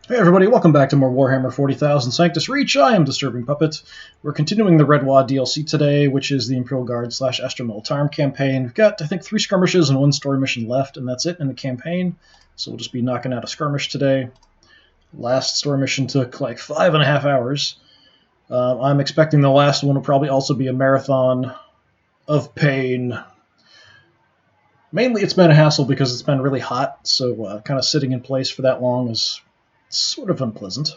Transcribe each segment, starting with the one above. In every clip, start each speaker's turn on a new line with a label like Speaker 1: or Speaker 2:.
Speaker 1: Hey everybody, welcome back to more Warhammer 40,000 Sanctus Reach. I am DisturbingPuppet. We're continuing the Red Wad DLC today, which is the Imperial Guard / Astra Militarum campaign. We've got, I think, 3 skirmishes and 1 story mission left, and that's it in the campaign. So we'll just be knocking out a skirmish today. Last story mission took like 5.5 hours. I'm expecting the last one will probably also be a marathon of pain. Mainly it's been a hassle because it's been really hot, so kind of sitting in place for that long is sort of unpleasant.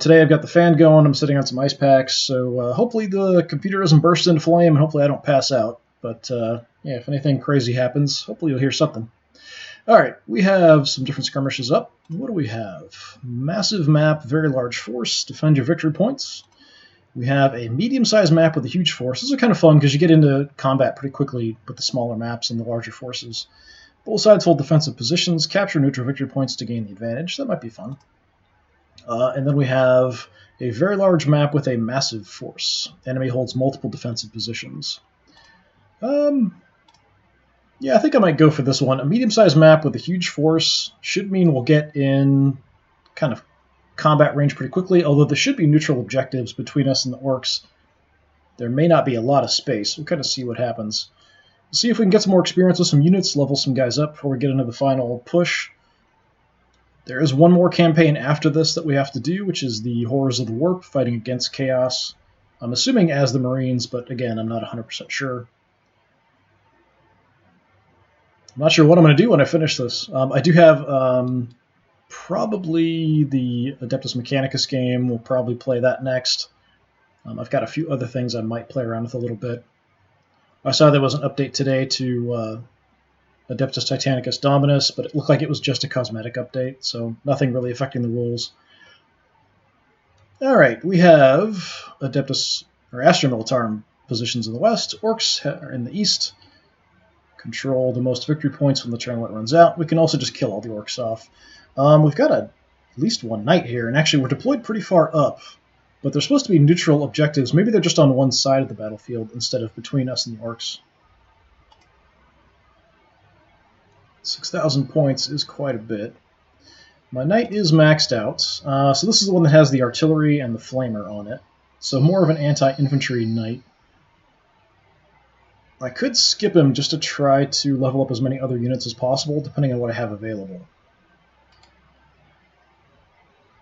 Speaker 1: Today I've got the fan going, I'm sitting on some ice packs, so hopefully the computer doesn't burst into flame, and hopefully I don't pass out. But yeah, if anything crazy happens, hopefully you'll hear something. Alright, we have some different skirmishes up. What do we have? Massive map, very large force, defend your victory points. We have a medium-sized map with a huge force. These are kind of fun because you get into combat pretty quickly with the smaller maps and the larger forces. Both sides hold defensive positions, capture neutral victory points to gain the advantage. That might be fun. And then we have a very large map with a massive force. Enemy holds multiple defensive positions. Yeah, I think I might go for this one. A medium-sized map with a huge force should mean we'll get in kind of combat range pretty quickly, although there should be neutral objectives between us and the orcs. There may not be a lot of space. We'll kind of see what happens. See if we can get some more experience with some units, level some guys up before we get into the final push. There is one more campaign after this that we have to do, which is the Horrors of the Warp, fighting against Chaos. I'm assuming as the Marines, but again, I'm not 100% sure. I'm not sure what I'm going to do when I finish this. I do have probably the Adeptus Mechanicus game. We'll probably play that next. I've got a few other things I might play around with a little bit. I saw there was an update today to Adeptus Titanicus Dominus, but it looked like it was just a cosmetic update, so nothing really affecting the rules. Alright, we have Adeptus, or Astra Militarum positions in the west, orcs are in the east, control the most victory points when the turn limit runs out. We can also just kill all the orcs off. We've got at least one knight here, and actually we're deployed pretty far up, but they're supposed to be neutral objectives. Maybe they're just on one side of the battlefield instead of between us and the orcs. 6,000 points is quite a bit. My knight is maxed out, so this is the one that has the artillery and the flamer on it. So more of an anti-infantry knight. I could skip him just to try to level up as many other units as possible, depending on what I have available.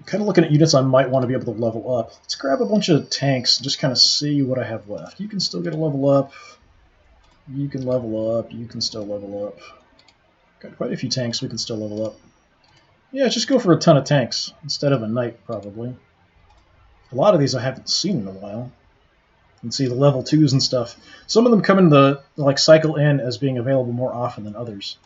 Speaker 1: Kind of looking at units I might want to be able to level up. Let's grab a bunch of tanks and just kind of see what I have left. You can still get a level up. You can level up. You can still level up. Got quite a few tanks we can still level up. Yeah, just go for a ton of tanks instead of a knight, probably. A lot of these I haven't seen in a while. You can see the level 2s and stuff. Some of them come in the like cycle in as being available more often than others.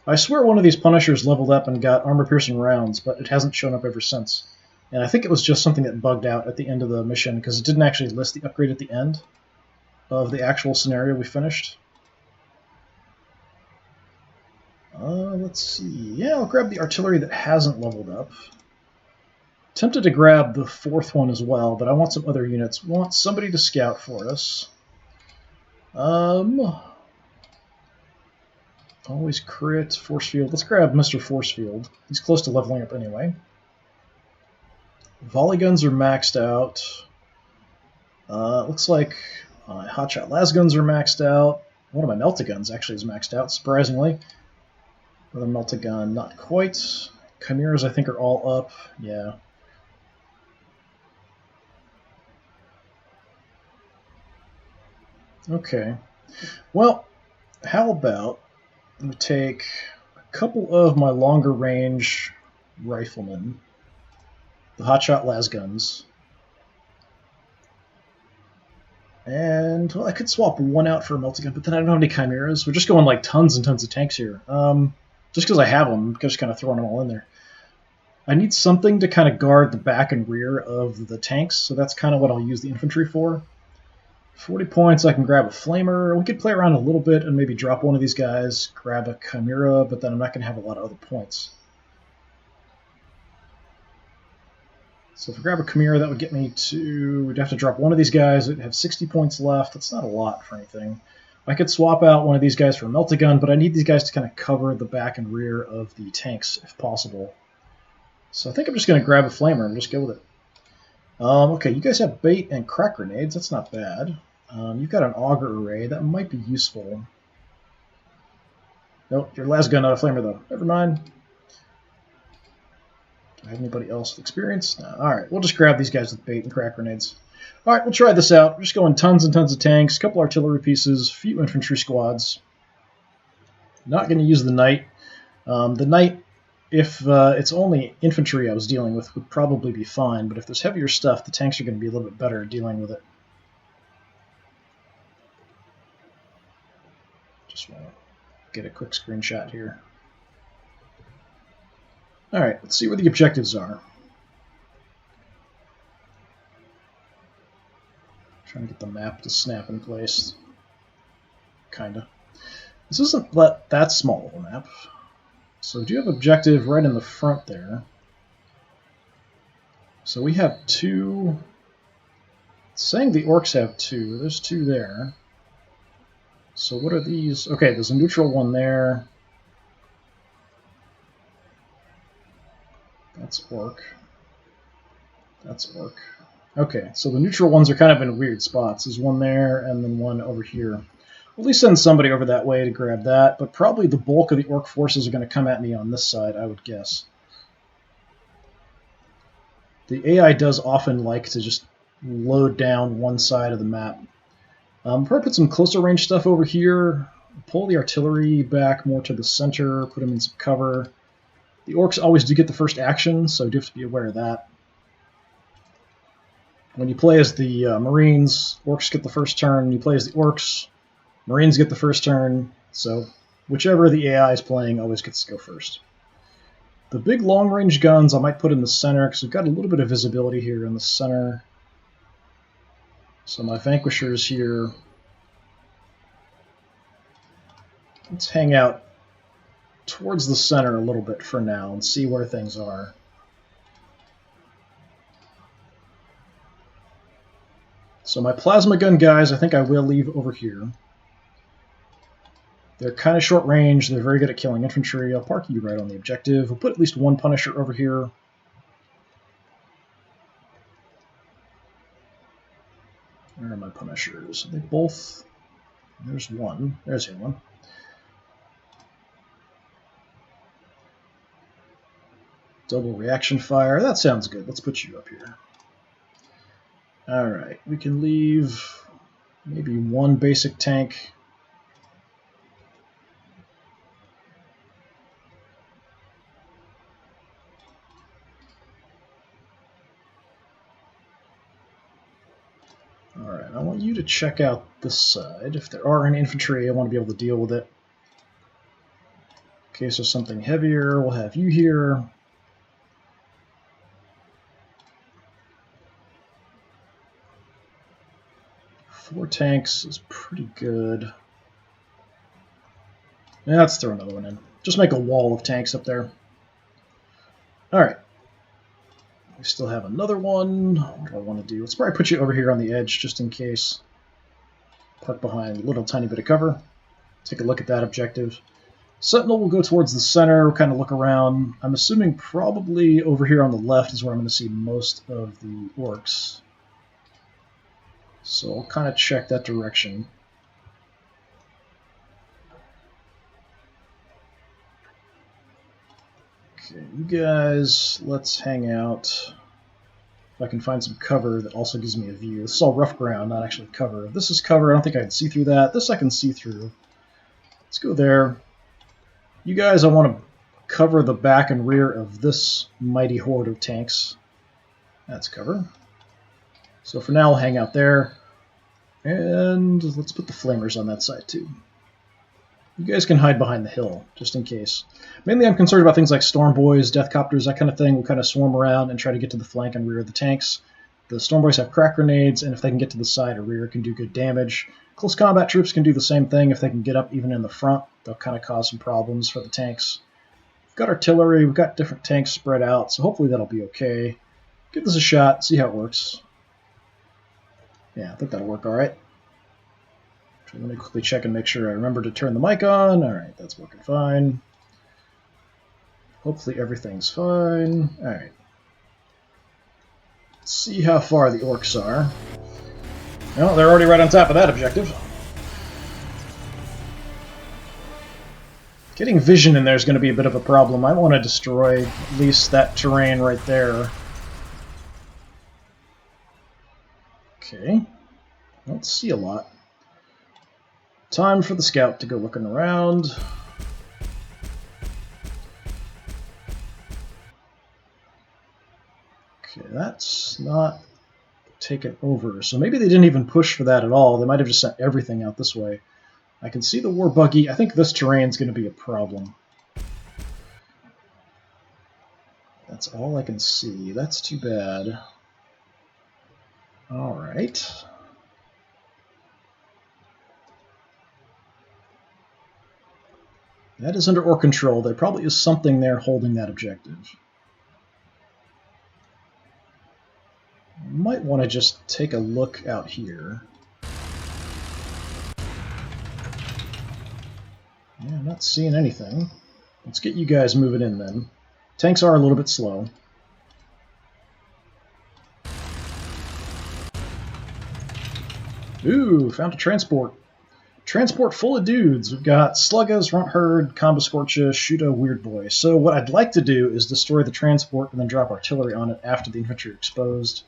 Speaker 1: I swear one of these Punishers leveled up and got armor-piercing rounds, but it hasn't shown up ever since. And I think it was just something that bugged out at the end of the mission, because it didn't actually list the upgrade at the end of the actual scenario we finished. Let's see. Yeah, I'll grab the artillery that hasn't leveled up. Tempted to grab the 4th one as well, but I want some other units. We want somebody to scout for us. Always crit, force field. Let's grab Mr. Force Field. He's close to leveling up anyway. Volley guns are maxed out. Looks like my hotshot las guns are maxed out. One of my melta-guns actually is maxed out, surprisingly. Another melta-gun, not quite. Chimeras, I think, are all up. Yeah. Okay. Well, how about I'm going to take a couple of my longer range riflemen, the hotshot las guns, and well, I could swap one out for a melta gun, but then I don't have any chimeras. We're just going like tons and tons of tanks here. Just because I have them, I'm just kind of throwing them all in there. I need something to kind of guard the back and rear of the tanks, so that's kind of what I'll use the infantry for. 40 points, I can grab a flamer. We could play around a little bit and maybe drop one of these guys, grab a chimera, but then I'm not going to have a lot of other points. So if I grab a chimera, that would get me to... We'd have to drop one of these guys. We'd have 60 points left. That's not a lot for anything. I could swap out one of these guys for a Melt-A-Gun, but I need these guys to kind of cover the back and rear of the tanks if possible. So I think I'm just going to grab a Flamer and just go with it. Okay, you guys have bait and crack grenades. That's not bad. You've got an auger array. That might be useful. Nope, your last gun, not a Flamer, though. Never mind. Do I have anybody else with experience? No. Alright, we'll just grab these guys with bait and crack grenades. Alright, we'll try this out. We're just going tons and tons of tanks, a couple artillery pieces, a few infantry squads. Not going to use the Knight. The Knight, if it's only infantry I was dealing with, would probably be fine, but if there's heavier stuff, the tanks are going to be a little bit better at dealing with it. Just want to get a quick screenshot here. Alright, let's see where the objectives are. Trying to get the map to snap in place. Kinda. This isn't that small of a map. So we do have objective right in the front there. So we have two. It's saying the orcs have two. There's two there. So what are these? Okay, there's a neutral one there. That's orc. That's orc. Okay, so the neutral ones are kind of in weird spots. There's one there and then one over here. We'll at least send somebody over that way to grab that, but probably the bulk of the orc forces are going to come at me on this side, I would guess. The AI does often like to just load down one side of the map. Probably put some closer range stuff over here, pull the artillery back more to the center, put them in some cover. The orcs always do get the first action, so you do have to be aware of that. When you play as the Marines, orcs get the first turn. You play as the orcs, Marines get the first turn. So whichever the AI is playing always gets to go first. The big long-range guns I might put in the center because we've got a little bit of visibility here in the center. So my Vanquishers here. Let's hang out towards the center a little bit for now and see where things are. So my plasma gun guys, I think I will leave over here. They're kind of short range. They're very good at killing infantry. I'll park you right on the objective. We'll put at least one Punisher over here. Where are my Punishers? Are they both? There's one. There's the one. Double reaction fire. That sounds good. Let's put you up here. Alright, we can leave maybe one basic tank. Alright, I want you to check out this side. If there are any infantry, I want to be able to deal with it. In case there's something heavier, we'll have you here. Four tanks is pretty good. Yeah, let's throw another one in. Just make a wall of tanks up there. Alright. We still have another one. What do I want to do? Let's probably put you over here on the edge just in case. Park behind a little tiny bit of cover. Take a look at that objective. Sentinel will go towards the center. We'll kind of look around. I'm assuming probably over here on the left is where I'm going to see most of the orcs. So I'll kind of check that direction. Okay, you guys, let's hang out. If I can find some cover that also gives me a view. This is all rough ground, not actually cover. If this is cover, I don't think I can see through that. This I can see through. Let's go there. You guys, I want to cover the back and rear of this mighty horde of tanks. That's cover. So for now, I'll hang out there. And let's put the flamers on that side too. You guys can hide behind the hill, just in case. Mainly I'm concerned about things like storm boys, death copters, that kind of thing. We'll kind of swarm around and try to get to the flank and rear of the tanks. The storm boys have crack grenades, and if they can get to the side or rear, can do good damage. Close combat troops can do the same thing. If they can get up even in the front, they'll kind of cause some problems for the tanks. We've got artillery, we've got different tanks spread out, so hopefully that'll be okay. Give this a shot, see how it works. Yeah, I think that'll work all right. Actually, let me quickly check and make sure I remember to turn the mic on. Alright, that's working fine. Hopefully everything's fine. Alright. Let's see how far the orcs are. No, they're already right on top of that objective. Getting vision in there is going to be a bit of a problem. I want to destroy at least that terrain right there. Okay. I don't see a lot. Time for the scout to go looking around. Okay, that's not taken over. So maybe they didn't even push for that at all. They might have just sent everything out this way. I can see the war buggy. I think this terrain's going to be a problem. That's all I can see. That's too bad. Alright. That is under orc control. There probably is something there holding that objective. Might want to just take a look out here. Yeah, I'm not seeing anything. Let's get you guys moving in then. Tanks are a little bit slow. Ooh, found a transport. Transport full of dudes. We've got Sluggas, Runt Herd, Combo Scorcha, Shoota, Weird Boy. So what I'd like to do is destroy the transport and then drop artillery on it after the infantry are exposed.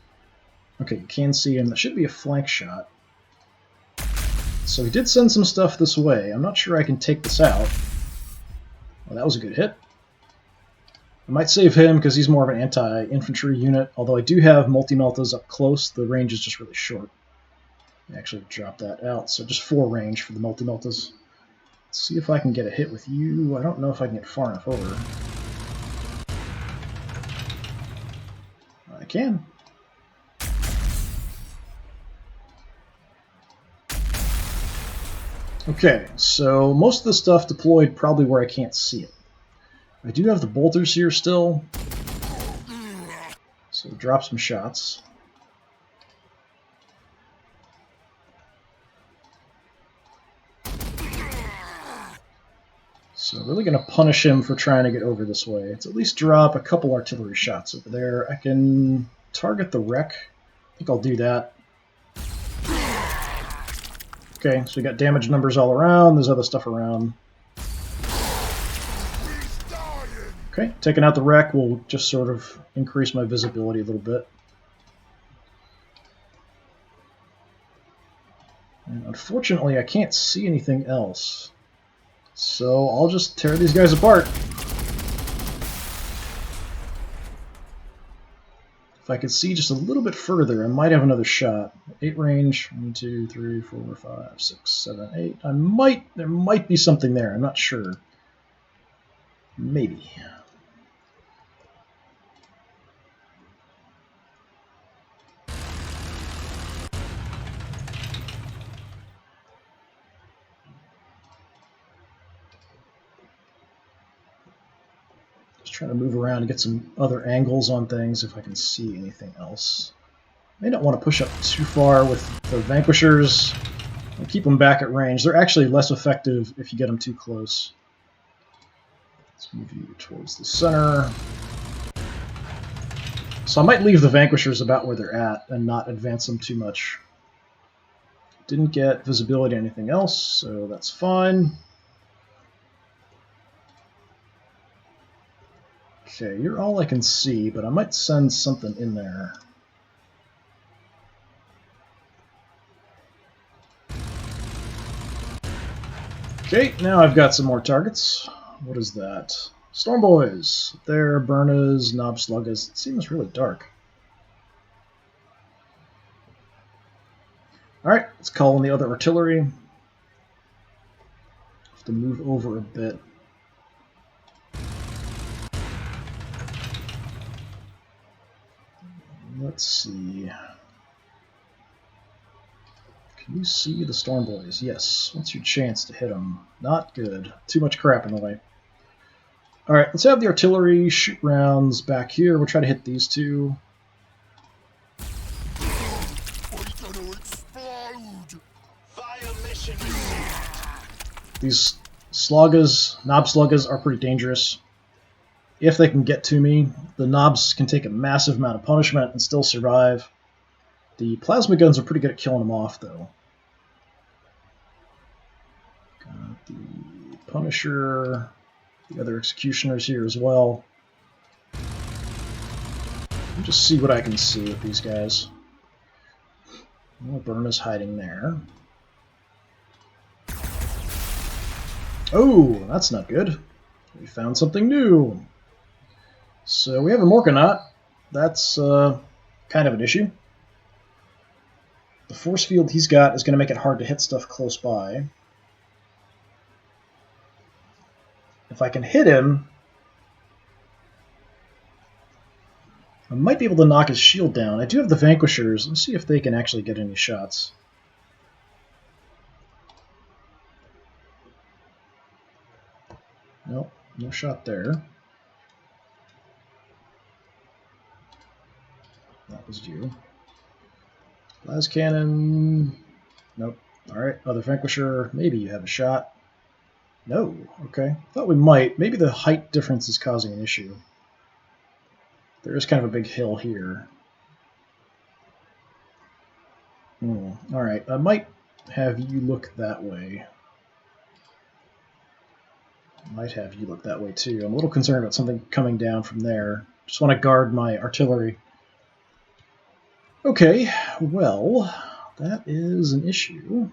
Speaker 1: Okay, you can see him. That should be a flank shot. So he did send some stuff this way. I'm not sure I can take this out. Well, that was a good hit. I might save him because he's more of an anti-infantry unit, although I do have multi-meltas up close. The range is just really short. I actually drop that out, so just 4 range for the multi-meltas. Let's see if I can get a hit with you. I don't know if I can get far enough over. I can. Okay, so most of the stuff deployed probably where I can't see it. I do have the bolters here still, so drop some shots. So really going to punish him for trying to get over this way. Let's at least drop a couple artillery shots over there. I can target the wreck. I think I'll do that. Okay, so we got damage numbers all around. There's other stuff around. Okay, taking out the wreck will just sort of increase my visibility a little bit. And unfortunately, I can't see anything else. So I'll just tear these guys apart. If I could see just a little bit further, I might have another shot. 8 range. 1, 2, 3, 4, 5, 6, 7, 8. There might be something there. I'm not sure. Maybe. Trying to move around and get some other angles on things if I can see anything else. May not want to push up too far with the Vanquishers and keep them back at range. They're actually less effective if you get them too close. Let's move you towards the center. So I might leave the Vanquishers about where they're at and not advance them too much. Didn't get visibility or anything else, so that's fine. Okay, you're all I can see, but I might send something in there. Okay, now I've got some more targets. What is that? Storm Boys. There, Burnas, Knob Sluggas. It seems really dark. Alright, let's call in the other artillery. Have to move over a bit. Let's see. Can you see the Storm Boys? Yes. What's your chance to hit them? Not good. Too much crap in the way. Alright, let's have the artillery shoot rounds back here. We'll try to hit these two.
Speaker 2: We're gonna explode! Fire mission
Speaker 1: These sluggas, knob sluggas, are pretty dangerous. If they can get to me, the knobs can take a massive amount of punishment and still survive. The plasma guns are pretty good at killing them off, though. Got the Punisher, the other executioners here as well. Let me just see what I can see with these guys. Well, Burn is hiding there. Oh, that's not good. We found something new. So we have a Morkanaut. That's kind of an issue. The force field he's got is going to make it hard to hit stuff close by. If I can hit him, I might be able to knock his shield down. I do have the Vanquishers. Let's see if they can actually get any shots. Nope, no shot there. That was you. Las Cannon. Nope. Alright, other Vanquisher. Maybe you have a shot. No. Okay. Thought we might. Maybe the height difference is causing an issue. There is kind of a big hill here. Alright, I might have you look that way. Might have you look that way too. I'm a little concerned about something coming down from there. Just want to guard my artillery. Okay, well, that is an issue.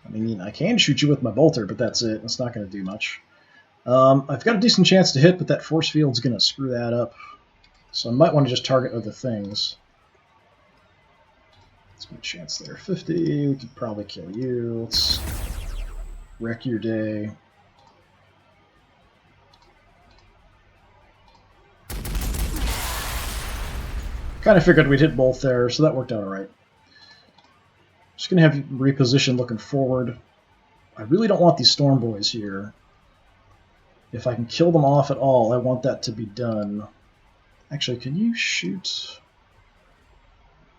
Speaker 1: I mean, I can shoot you with my bolter, but that's it. It's not going to do much. I've got a decent chance to hit, but that force field's going to screw that up. So I might want to just target other things. What's my chance there? 50. We could probably kill you. Let's wreck your day. Kind of figured we'd hit both there, so that worked out alright. Just going to have you reposition looking forward. I really don't want these Storm Boys here. If I can kill them off at all, I want that to be done. Actually, can you shoot?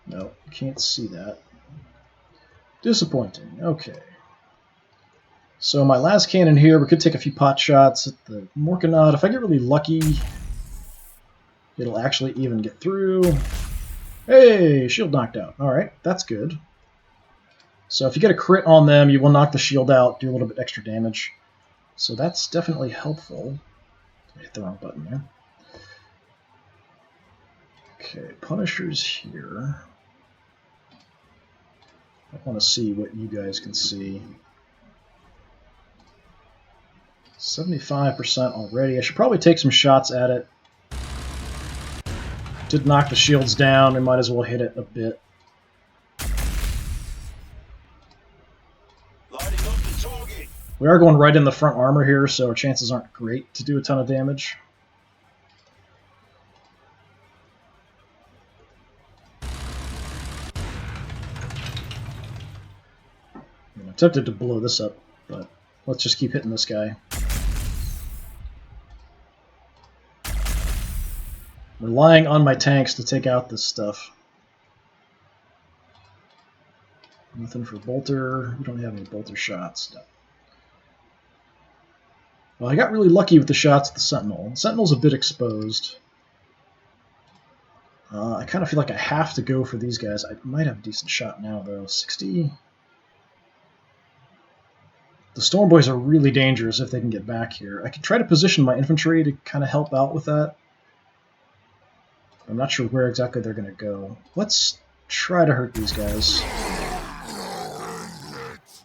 Speaker 1: No, you can't see that. Disappointing. Okay. So my last cannon here, we could take a few pot shots at the Morkanaut. If I get really lucky, it'll actually even get through. Hey, shield knocked out. Alright, that's good. So if you get a crit on them, you will knock the shield out, do a little bit extra damage. So that's definitely helpful. I hit the wrong button there. Okay, Punisher's here. I want to see what you guys can see. 75% already. I should probably take some shots at it. Did knock the shields down. We might as well hit it a bit. We are going right in the front armor here, so our chances aren't great to do a ton of damage. I'm tempted to blow this up, but let's just keep hitting this guy. Relying on my tanks to take out this stuff. Nothing for bolter. We don't have any bolter shots. No. Well, I got really lucky with the shots at the Sentinel. Sentinel's a bit exposed. I kind of feel like I have to go for these guys. I might have a decent shot now, though. 60. The Storm Boys are really dangerous if they can get back here. I could try to position my infantry to kind of help out with that. I'm not sure where exactly they're going to go. Let's try to hurt these guys.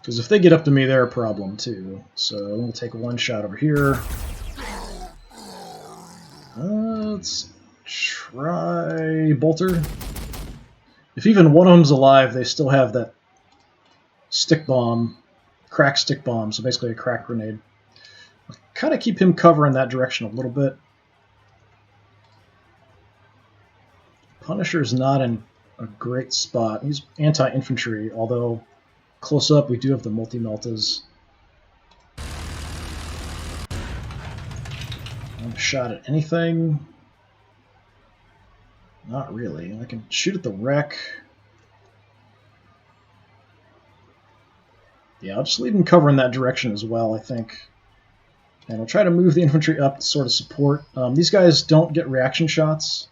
Speaker 1: Because if they get up to me, they're a problem, too. So we'll take one shot over here. Let's try Bolter. If even one of them's alive, they still have that stick bomb, crack stick bomb, so basically a crack grenade. I'll kind of keep him cover in that direction a little bit. Punisher's not in a great spot. He's anti-infantry, although close up we do have the multi-meltas. A shot at anything? Not really. I can shoot at the wreck. Yeah, I'll just leave him cover in that direction as well, I think. And I'll try to move the infantry up to sort of support. These guys don't get reaction shots,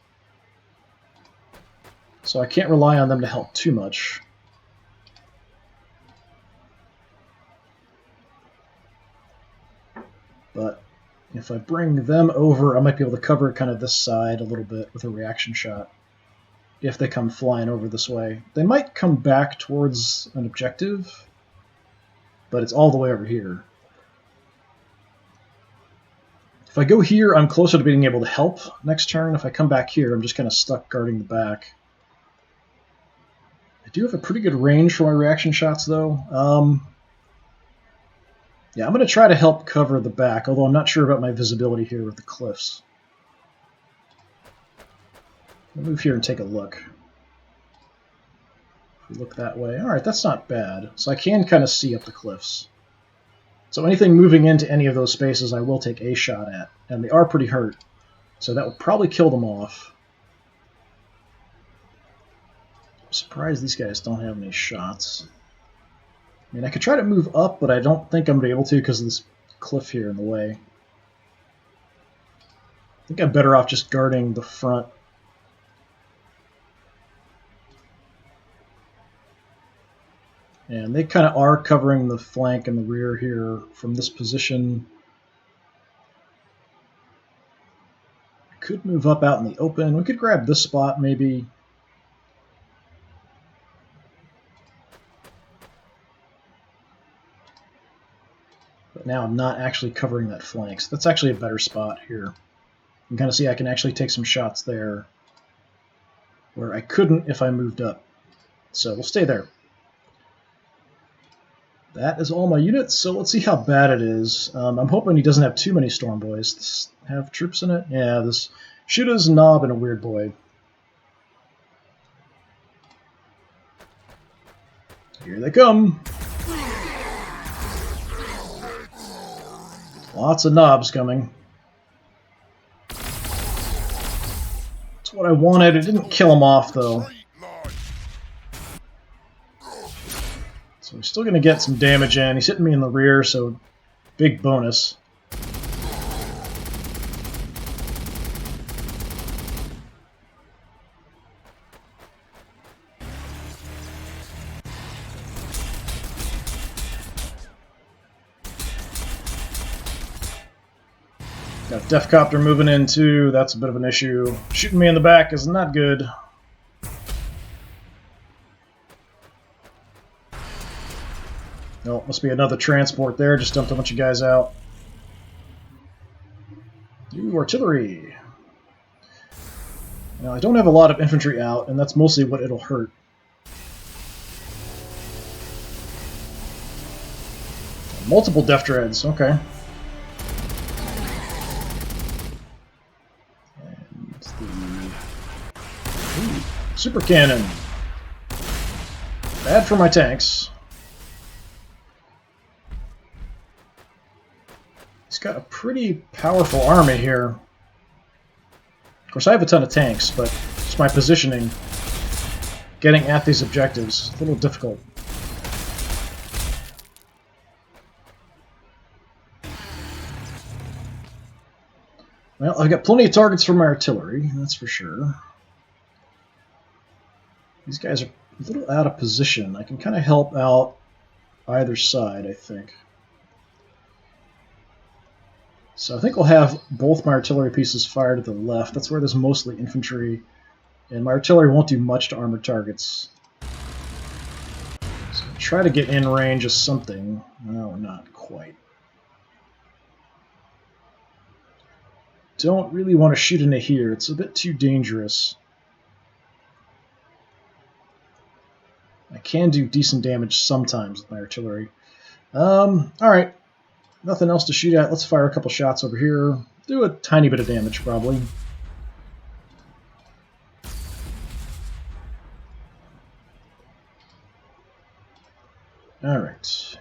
Speaker 1: so I can't rely on them to help too much. But if I bring them over, I might be able to cover kind of this side a little bit with a reaction shot if they come flying over this way. They might come back towards an objective, but it's all the way over here. If I go here, I'm closer to being able to help next turn. If I come back here, I'm just kind of stuck guarding the back. I do have a pretty good range for my reaction shots, though. Yeah, I'm going to try to help cover the back, although I'm not sure about my visibility here with the cliffs. I'll move here and take a look. If we look that way, all right, that's not bad. So I can kind of see up the cliffs. So anything moving into any of those spaces I will take a shot at, and they are pretty hurt. So that would probably kill them off. I'm surprised these guys don't have any shots. I mean, I could try to move up, but I don't think I'm going to be able to because of this cliff here in the way. I think I'm better off just guarding the front. And they kind of are covering the flank and the rear here from this position. I could move up out in the open. We could grab this spot maybe. But now I'm not actually covering that flank. So that's actually a better spot here. You can kind of see I can actually take some shots there where I couldn't if I moved up. So we'll stay there. That is all my units, so let's see how bad it is. I'm hoping he doesn't have too many Storm Boys. Does it have troops in it? Yeah, this Shoota's Knob and a Weird Boy. Here they come. Lots of knobs coming. That's what I wanted. It didn't kill him off, though. So we're still going to get some damage in. He's hitting me in the rear, so big bonus. Got a Death Copter moving in too. That's a bit of an issue. Shooting me in the back is not good. No, must be another transport there. Just dumped a bunch of guys out. Ooh, artillery. Now, I don't have a lot of infantry out, and that's mostly what it'll hurt. Multiple Death Dreads, okay. And the Super Cannon. Bad for my tanks. He's got a pretty powerful army here. Of course, I have a ton of tanks, but just my positioning, getting at these objectives, a little difficult. Well, I've got plenty of targets for my artillery, that's for sure. These guys are a little out of position. I can kind of help out either side, I think. So I think we'll have both my artillery pieces fired to the left. That's where there's mostly infantry. And my artillery won't do much to armored targets. So try to get in range of something. No, not quite. Don't really want to shoot into here. It's a bit too dangerous. I can do decent damage sometimes with my artillery. Alright. Nothing else to shoot at. Let's fire a couple shots over here. Do a tiny bit of damage, probably. Alright.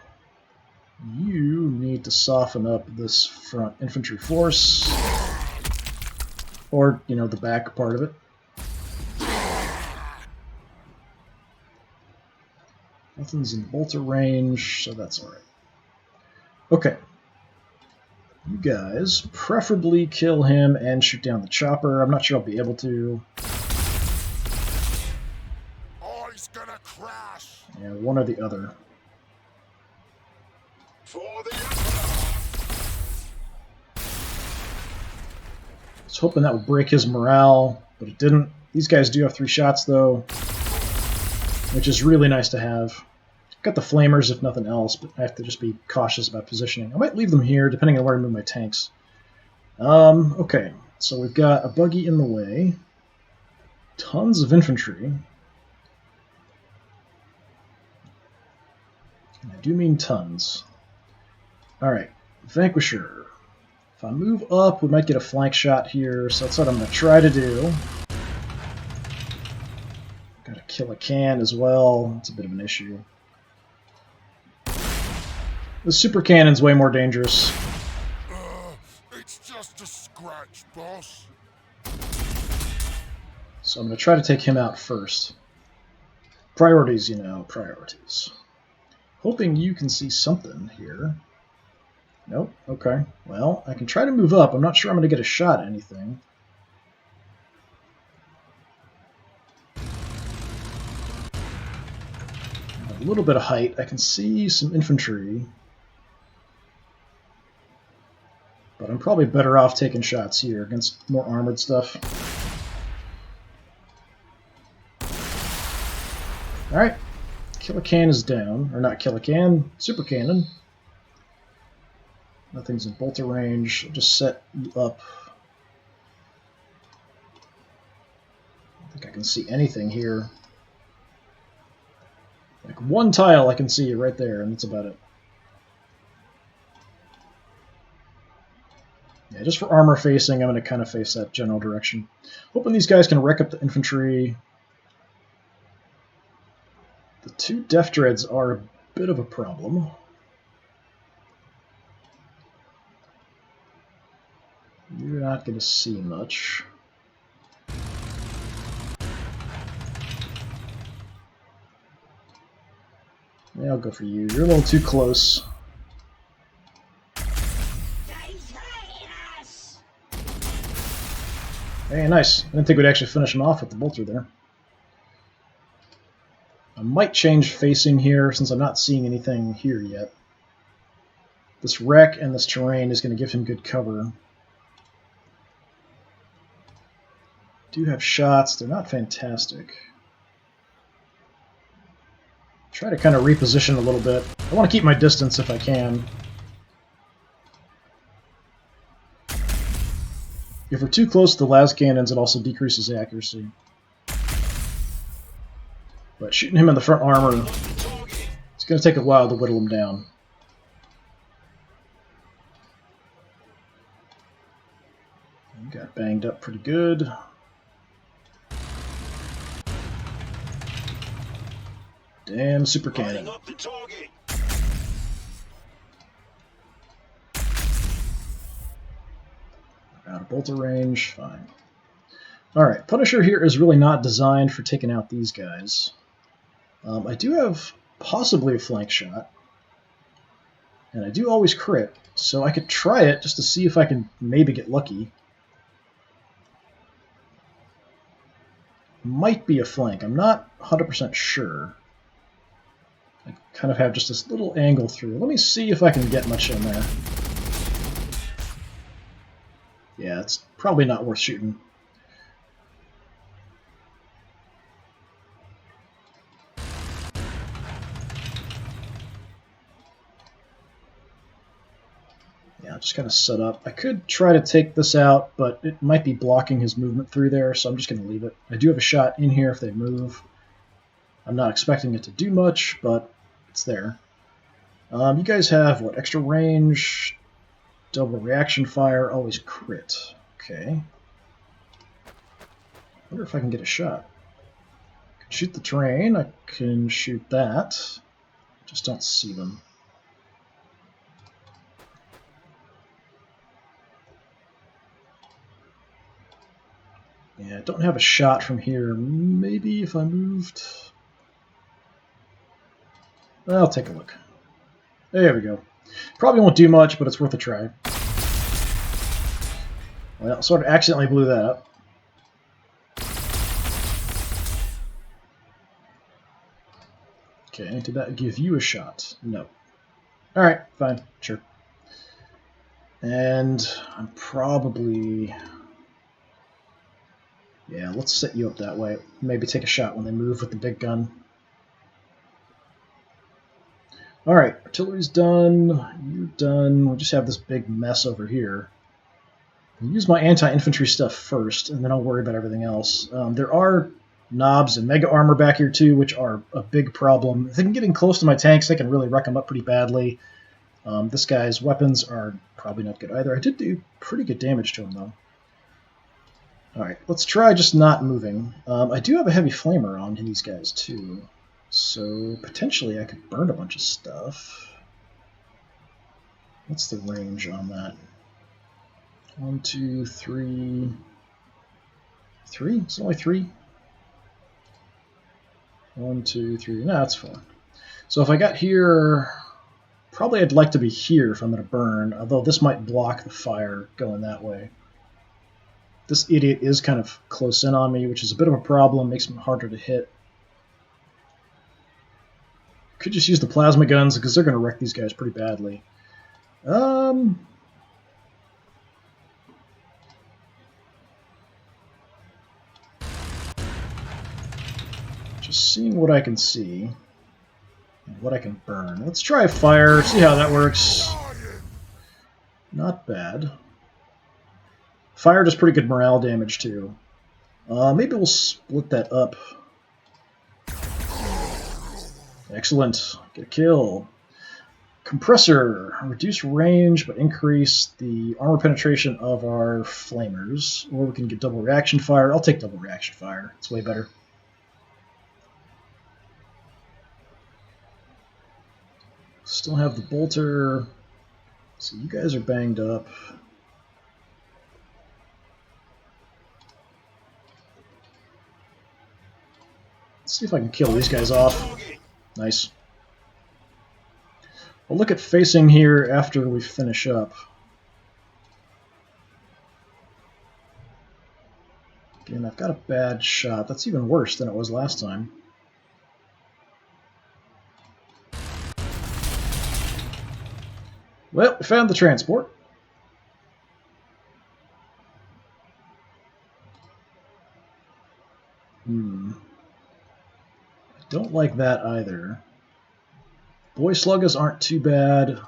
Speaker 1: You need to soften up this front infantry force. Or, you know, the back part of it. Nothing's in bolter range, so that's alright. Okay. You guys preferably kill him and shoot down the chopper. I'm not sure I'll be able to.
Speaker 2: Oh, he's gonna crash.
Speaker 1: Yeah, one or the other.
Speaker 2: For the Emperor.
Speaker 1: I was hoping that would break his morale, but it didn't. These guys do have 3 shots, though, which is really nice to have. Got the flamers, if nothing else, but I have to just be cautious about positioning. I might leave them here, depending on where I move my tanks. Okay, so we've got a buggy in the way. Tons of infantry. And I do mean tons. Alright, Vanquisher. If I move up, we might get a flank shot here, so that's what I'm going to try to do. Got to kill a can as well. It's a bit of an issue. The super cannon's way more dangerous.
Speaker 2: It's just a scratch, boss.
Speaker 1: So I'm going to try to take him out first. Priorities, you know, priorities. Hoping you can see something here. Nope, okay. Well, I can try to move up. I'm not sure I'm going to get a shot at anything. A little bit of height. I can see some infantry. But I'm probably better off taking shots here against more armored stuff. Alright. Killer Can is down. Or not Killer Can, Super Cannon. Nothing's in bolter range. I'll just set you up. I don't think I can see anything here. Like one tile I can see right there, and that's about it. Yeah, just for armor facing, I'm going to kind of face that general direction. Hoping these guys can wreck up the infantry. The 2 Death Dreads are a bit of a problem. You're not going to see much. Yeah, I'll go for you. You're a little too close. Hey, nice. I didn't think we'd actually finish him off with the bolter there. I might change facing here since I'm not seeing anything here yet. This wreck and this terrain is going to give him good cover. Do have shots. They're not fantastic. Try to kind of reposition a little bit. I want to keep my distance if I can. If we're too close to the las cannons, it also decreases accuracy. But shooting him in the front armor, it's going to take a while to whittle him down. He got banged up pretty good. Damn super cannon. Out of bolter range, fine. Alright, Punisher here is really not designed for taking out these guys. I do have possibly a flank shot. And I do always crit, so I could try it just to see if I can maybe get lucky. Might be a flank, I'm not 100% sure. I kind of have just this little angle through. Let me see if I can get much in there. Yeah, it's probably not worth shooting. Yeah, just kind of set up. I could try to take this out, but it might be blocking his movement through there, so I'm just going to leave it. I do have a shot in here if they move. I'm not expecting it to do much, but it's there. You guys have, what, extra range, double reaction fire, always crit. Okay. Wonder if I can get a shot. I can shoot the terrain, I can shoot that. Just don't see them. Yeah, I don't have a shot from here. Maybe if I moved... I'll take a look. There we go. Probably won't do much, but it's worth a try. Well, sort of accidentally blew that up. Okay, did that give you a shot? No. Alright, fine, sure. And I'm probably... Yeah, let's set you up that way. Maybe take a shot when they move with the big gun. Alright, artillery's done. You're done. We'll just have this big mess over here. I'll use my anti-infantry stuff first, and then I'll worry about everything else. There are knobs and mega armor back here too, which are a big problem. If they can get in close to my tanks, they can really wreck them up pretty badly. This guy's weapons are probably not good either. I did do pretty good damage to him, though. Alright, let's try just not moving. I do have a heavy flamer on these guys, too. So, potentially I could burn a bunch of stuff. What's the range on that? 1, 2, 3... 3? It's only 3? 1, 2, 3... No, that's fine. So if I got here... Probably I'd like to be here if I'm going to burn, although this might block the fire going that way. This idiot is kind of close in on me, which is a bit of a problem, makes him harder to hit. Could just use the plasma guns, because they're going to wreck these guys pretty badly. Just seeing what I can see. And what I can burn. Let's try fire, see how that works. Not bad. Fire does pretty good morale damage, too. Maybe we'll split that up. Excellent. Get a kill. Compressor. Reduce range, but increase the armor penetration of our flamers. Or we can get double reaction fire. I'll take double reaction fire. It's way better. Still have the bolter. So you guys are banged up. Let's see if I can kill these guys off. Nice. I'll look at facing here after we finish up. Again, I've got a bad shot. That's even worse than it was last time. Well, we found the transport. I don't like that either. Boy sluggers aren't too bad.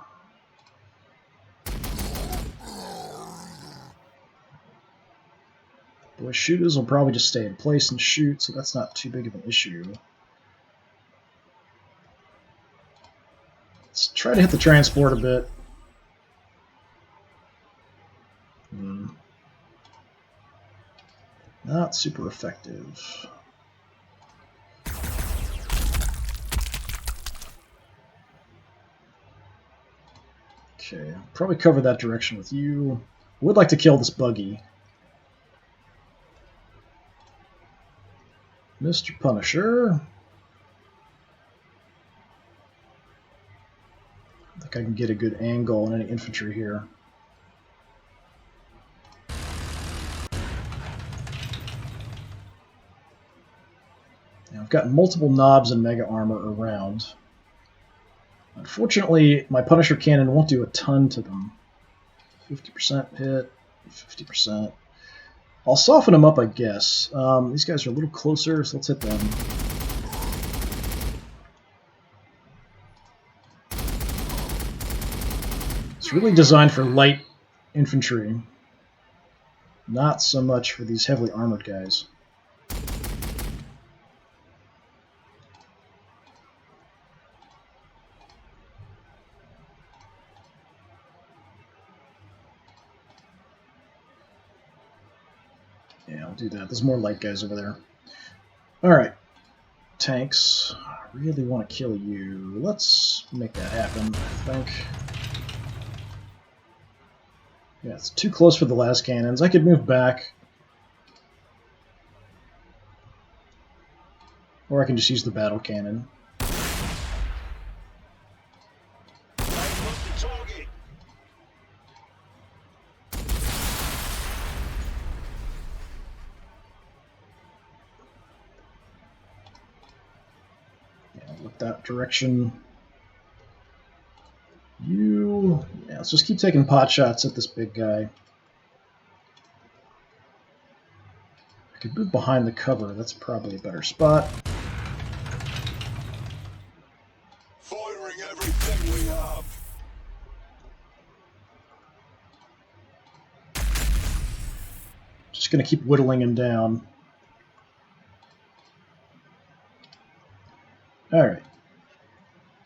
Speaker 1: Boy shooters will probably just stay in place and shoot, so that's not too big of an issue. Let's try to hit the transport a bit. Not super effective. Okay, I'll probably cover that direction with you. I would like to kill this buggy. Mr. Punisher. I think I can get a good angle on any infantry here. Now, I've got multiple knobs and mega armor around. Unfortunately, my Punisher cannon won't do a ton to them. 50% hit, 50%. I'll soften them up, I guess. These guys are a little closer, so let's hit them. It's really designed for light infantry. Not so much for these heavily armored guys. Yeah, I'll do that. There's more light guys over there. Alright. Tanks. I really want to kill you. Let's make that happen, I think. Yeah, it's too close for the last cannons. I could move back. Or I can just use the battle cannon. that direction. You... Yeah, let's just keep taking pot shots at this big guy. I could move behind the cover. That's probably a better spot.
Speaker 2: Firing everything we have.
Speaker 1: Just going to keep whittling him down. Alright.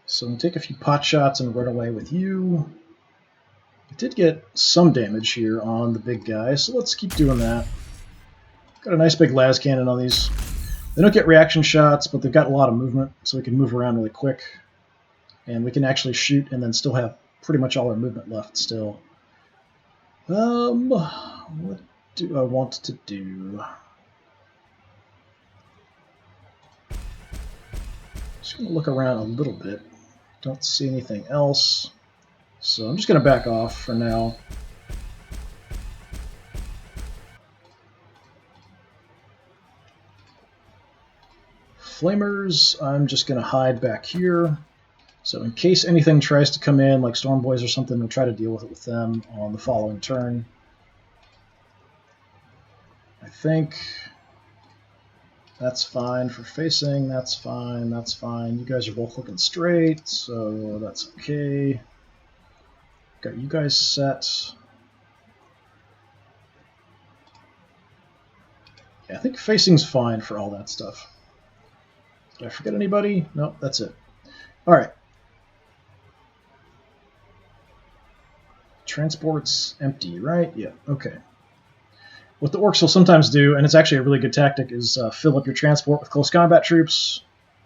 Speaker 1: So I'm going to take a few pot shots and run away with you. I did get some damage here on the big guy, so let's keep doing that. Got a nice big las cannon on these. They don't get reaction shots, but they've got a lot of movement, so we can move around really quick. And we can actually shoot and then still have pretty much all our movement left still. What do I want to do? Just going to look around a little bit. Don't see anything else. So I'm just going to back off for now. Flamers, I'm just going to hide back here. So in case anything tries to come in, like Storm Boys or something, we'll try to deal with it with them on the following turn. I think that's fine for facing, that's fine, that's fine. You guys are both looking straight, so that's okay. Got you guys set. Yeah, I think facing's fine for all that stuff. Did I forget anybody? Nope, that's it. Alright. Transport's empty, right? Yeah, okay. What the orcs will sometimes do, and it's actually a really good tactic, is fill up your transport with close combat troops,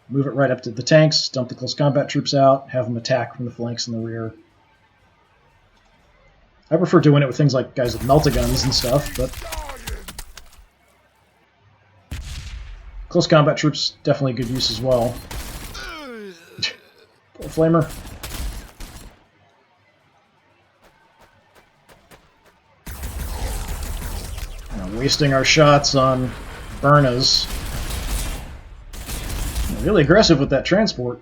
Speaker 1: move it right up to the tanks, dump the close combat troops out, have them attack from the flanks and the rear. I prefer doing it with things like guys with melta-guns and stuff, but close combat troops, definitely good use as well. Poor Flamer. Wasting our shots on Burnas. Really aggressive with that transport.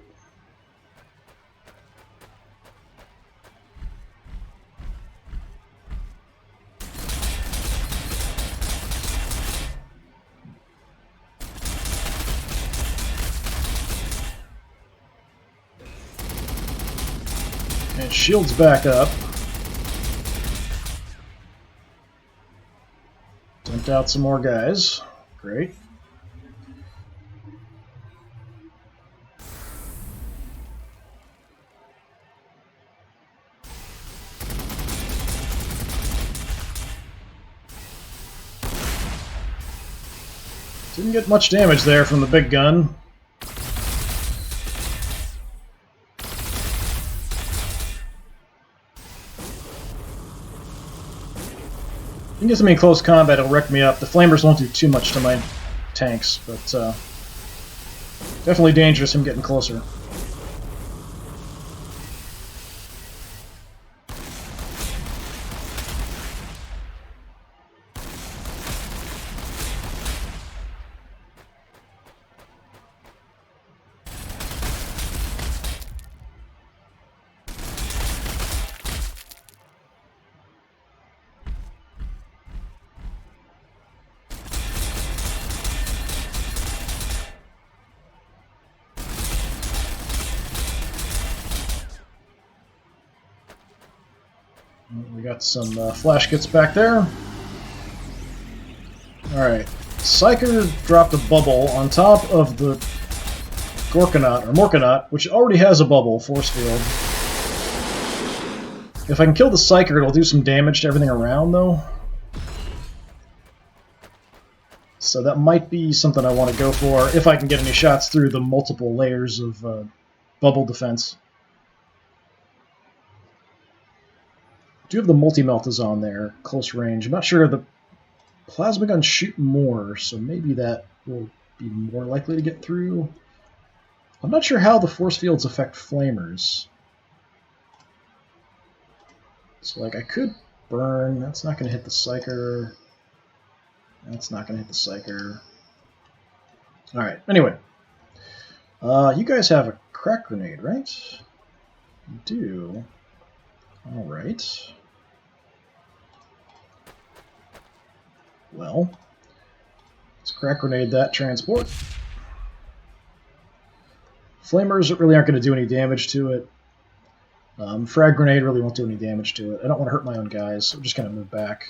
Speaker 1: And shields back up. Dumped out some more guys. Great. Didn't get much damage there from the big gun. If he gets me in close combat, it'll wreck me up. The flamers won't do too much to my tanks, but definitely dangerous him getting closer. We got some flash kits back there. Alright. Psyker dropped a bubble on top of the Gorkanaut, or Morkanaut, which already has a bubble, force field. If I can kill the Psyker, it'll do some damage to everything around, though. So that might be something I want to go for, if I can get any shots through the multiple layers of bubble defense. Do have the multi-meltas on there, close range. I'm not sure the plasma guns shoot more, so maybe that will be more likely to get through. I'm not sure how the force fields affect flamers. So, like, I could burn. That's not going to hit the Psyker. That's not going to hit the Psyker. Alright, anyway. You guys have a crack grenade, right? You do. Alright. Well, let's crack grenade that transport. Flamers really aren't going to do any damage to it. Frag grenade really won't do any damage to it. I don't want to hurt my own guys, so I'm just going to move back.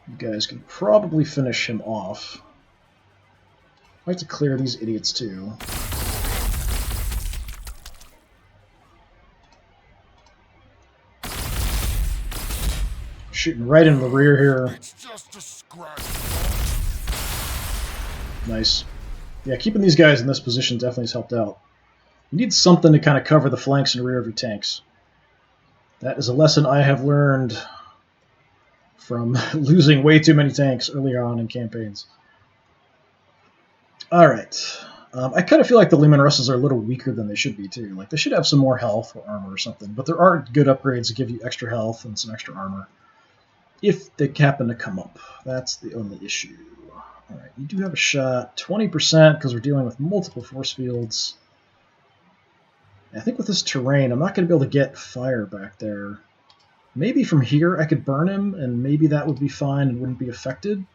Speaker 1: You guys can probably finish him off. I'd like to clear these idiots too. Shooting right into the rear here.
Speaker 2: It's just a scratch.
Speaker 1: Nice. Yeah, keeping these guys in this position definitely has helped out. You need something to kind of cover the flanks and rear of your tanks. That is a lesson I have learned from losing way too many tanks earlier on in campaigns. Alright. I kind of feel like the Leman Russes are a little weaker than they should be, too. Like, they should have some more health or armor or something. But there are good upgrades that give you extra health and some extra armor. If they happen to come up. That's the only issue. Alright, you do have a shot. 20% because we're dealing with multiple force fields. I think with this terrain, I'm not going to be able to get fire back there. Maybe from here I could burn him, and maybe that would be fine and wouldn't be affected.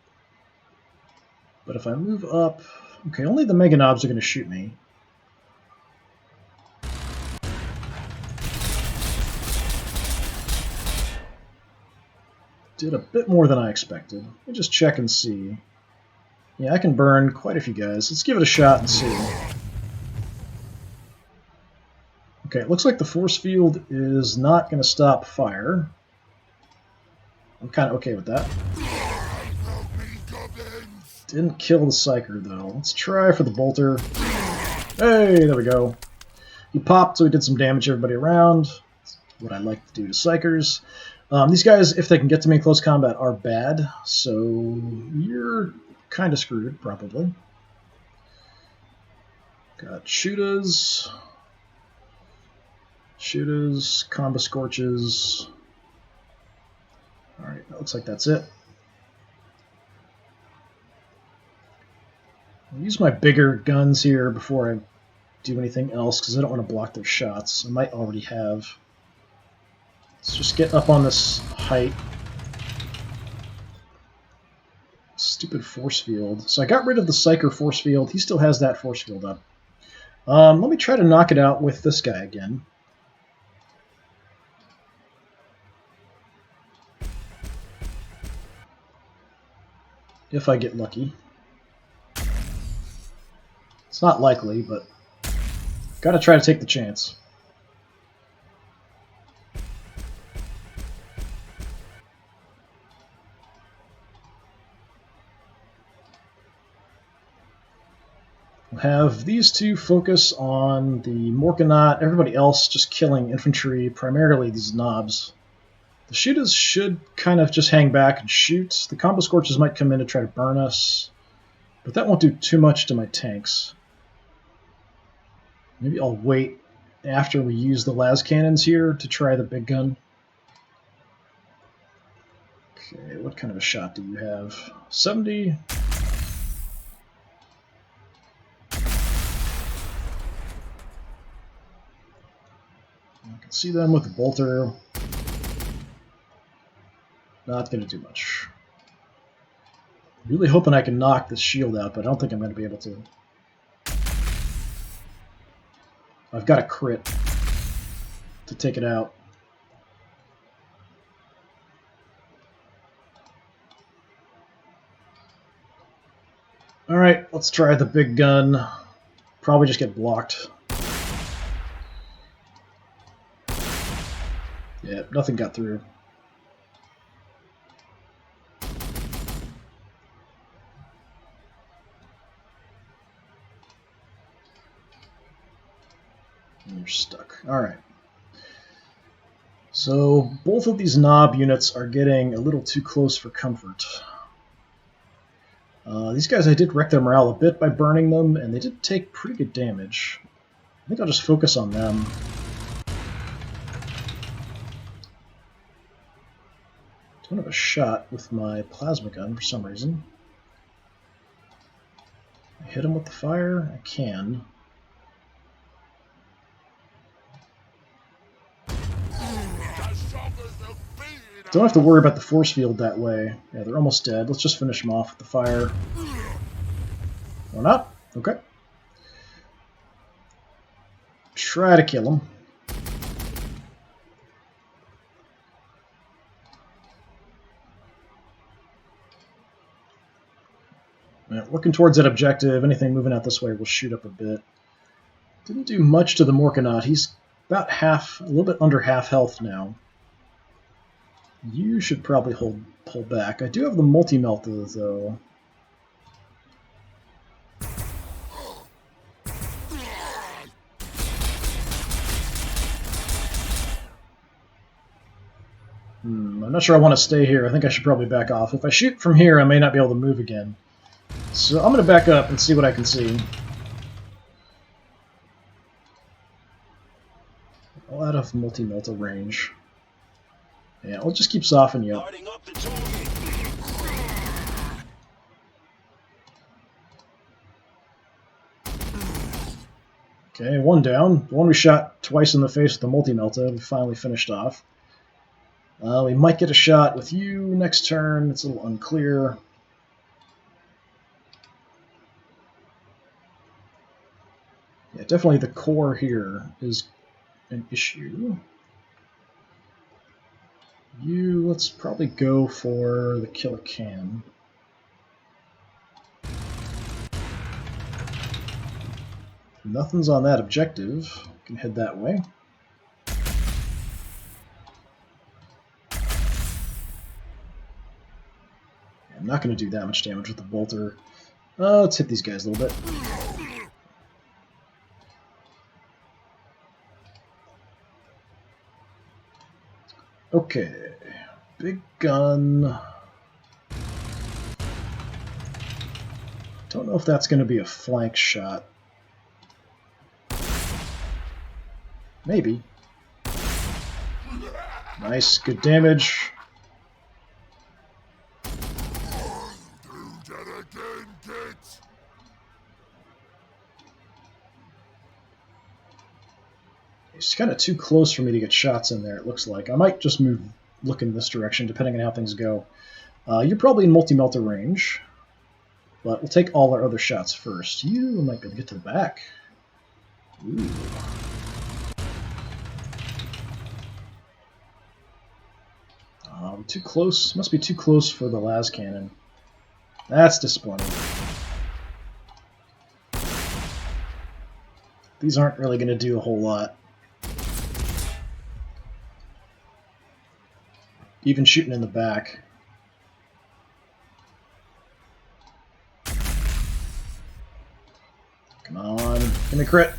Speaker 1: But if I move up... Okay, only the Mega Knobs are going to shoot me. Did a bit more than I expected. Let me just check and see. Yeah, I can burn quite a few guys. Let's give it a shot and see. Okay, it looks like the force field is not going to stop fire. I'm kind of okay with that. Didn't kill the Psyker, though. Let's try for the Bolter. Hey, there we go. He popped, so he did some damage to everybody around. That's what I like to do to Psykers. These guys, if they can get to me in close combat, are bad, so you're kind of screwed, probably. Got Shooters. Shooters, Combo Scorches. Alright, that looks like that's it. I'll use my bigger guns here before I do anything else, because I don't want to block their shots. I might already have. Let's just get up on this height. Stupid force field. So I got rid of the Psyker force field. He still has that force field up. Let me try to knock it out with this guy again. If I get lucky. It's not likely, but gotta try to take the chance. We'll have these two focus on the Morkanaut, everybody else just killing infantry, primarily these knobs. The shooters should kind of just hang back and shoot. The Combo Scorches might come in to try to burn us, but that won't do too much to my tanks. Maybe I'll wait after we use the las cannons here to try the big gun. Okay, what kind of a shot do you have? 70. I can see them with the bolter. Not going to do much. Really hoping I can knock this shield out, but I don't think I'm going to be able to. I've got a crit to take it out. Alright, let's try the big gun. Probably just get blocked. Yeah, nothing got through. You're stuck. Alright. So, both of these knob units are getting a little too close for comfort. These guys, I did wreck their morale a bit by burning them, and they did take pretty good damage. I think I'll just focus on them. Don't have a shot with my plasma gun for some reason. I hit him with the fire? I can. Don't have to worry about the force field that way. Yeah, they're almost dead. Let's just finish them off with the fire. Or not? Okay. Try to kill him. Yeah, looking towards that objective. Anything moving out this way will shoot up a bit. Didn't do much to the Morkanaut. He's about half, a little bit under half health now. You should probably pull back. I do have the multi-melter, though. I'm not sure I want to stay here. I think I should probably back off. If I shoot from here, I may not be able to move again. So I'm going to back up and see what I can see. All out of multi-melter range. Yeah, I'll just keep softening you up. Okay, one down. The one we shot twice in the face with the multi-melter, we finally finished off. We might get a shot with you next turn. It's a little unclear. Yeah, definitely the core here is an issue. Let's probably go for the killer can. Nothing's on that objective. Can head that way. I'm not going to do that much damage with the bolter. Let's hit these guys a little bit. Okay, big gun. Don't know if that's going to be a flank shot. Maybe. Nice, good damage. It's kind of too close for me to get shots in there, it looks like. I might just look in this direction, depending on how things go. You're probably in multi-melter range, but we'll take all our other shots first. You might be able to get to the back. Ooh. Too close. Must be too close for the las cannon. That's disappointing. These aren't really going to do a whole lot. Even shooting in the back. Come on, give me crit.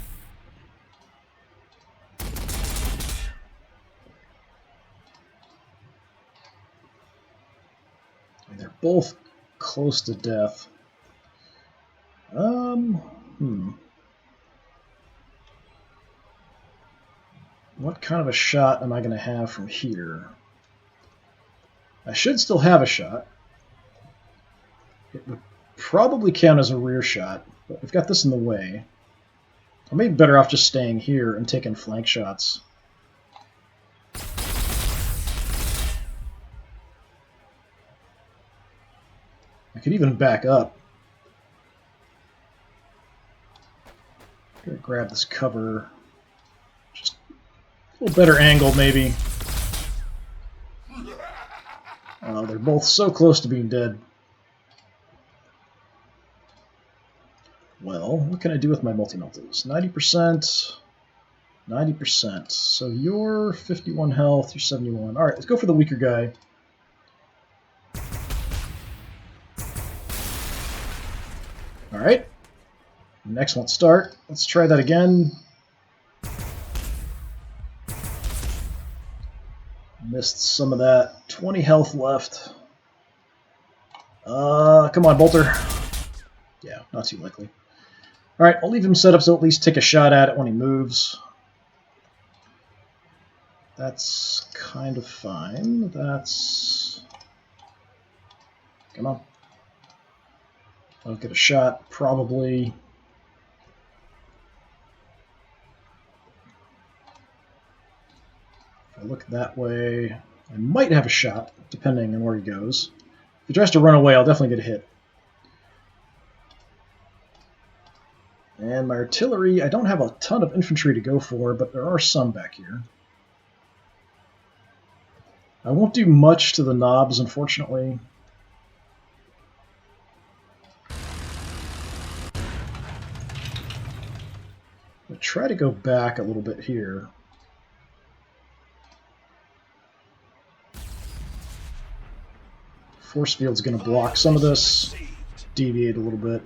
Speaker 1: They're both close to death. What kind of a shot am I going to have from here? I should still have a shot. It would probably count as a rear shot, but we've got this in the way. I may be better off just staying here and taking flank shots. I could even back up. Gonna grab this cover. Just a little better angle, maybe. Oh, they're both so close to being dead. Well, what can I do with my multi-melters? 90%, 90%. So you're 51 health, you're 71. Alright, let's go for the weaker guy. Alright. An excellent start. Let's try that again. Missed some of that. 20 health left. Come on, Bolter. Yeah, not too likely. Alright, I'll leave him set up so at least take a shot at it when he moves. That's kind of fine. That's... Come on. I'll get a shot, probably. If I look that way, I might have a shot, depending on where he goes. If he tries to run away, I'll definitely get a hit. And my artillery, I don't have a ton of infantry to go for, but there are some back here. I won't do much to the knobs, unfortunately. I'll try to go back a little bit here. Force field's going to block some of this. Deviate a little bit.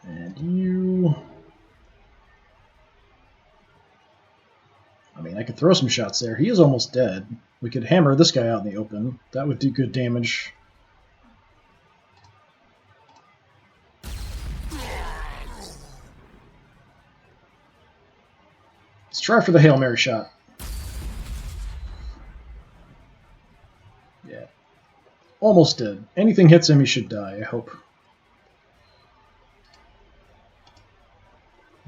Speaker 1: And you... I mean, I could throw some shots there. He is almost dead. We could hammer this guy out in the open. That would do good damage. Let's try for the Hail Mary shot. Yeah. Almost dead. Anything hits him, he should die, I hope.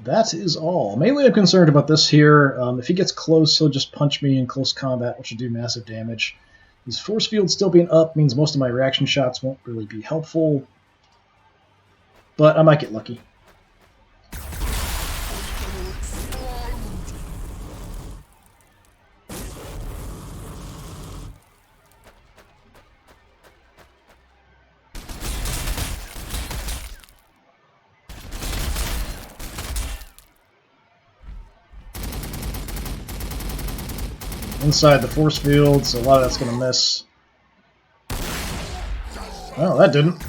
Speaker 1: That is all. Mainly I'm concerned about this here. If he gets close, he'll just punch me in close combat, which will do massive damage. His force field still being up means most of my reaction shots won't really be helpful. But I might get lucky. Inside the force field, so a lot of that's going to miss. Oh, that didn't.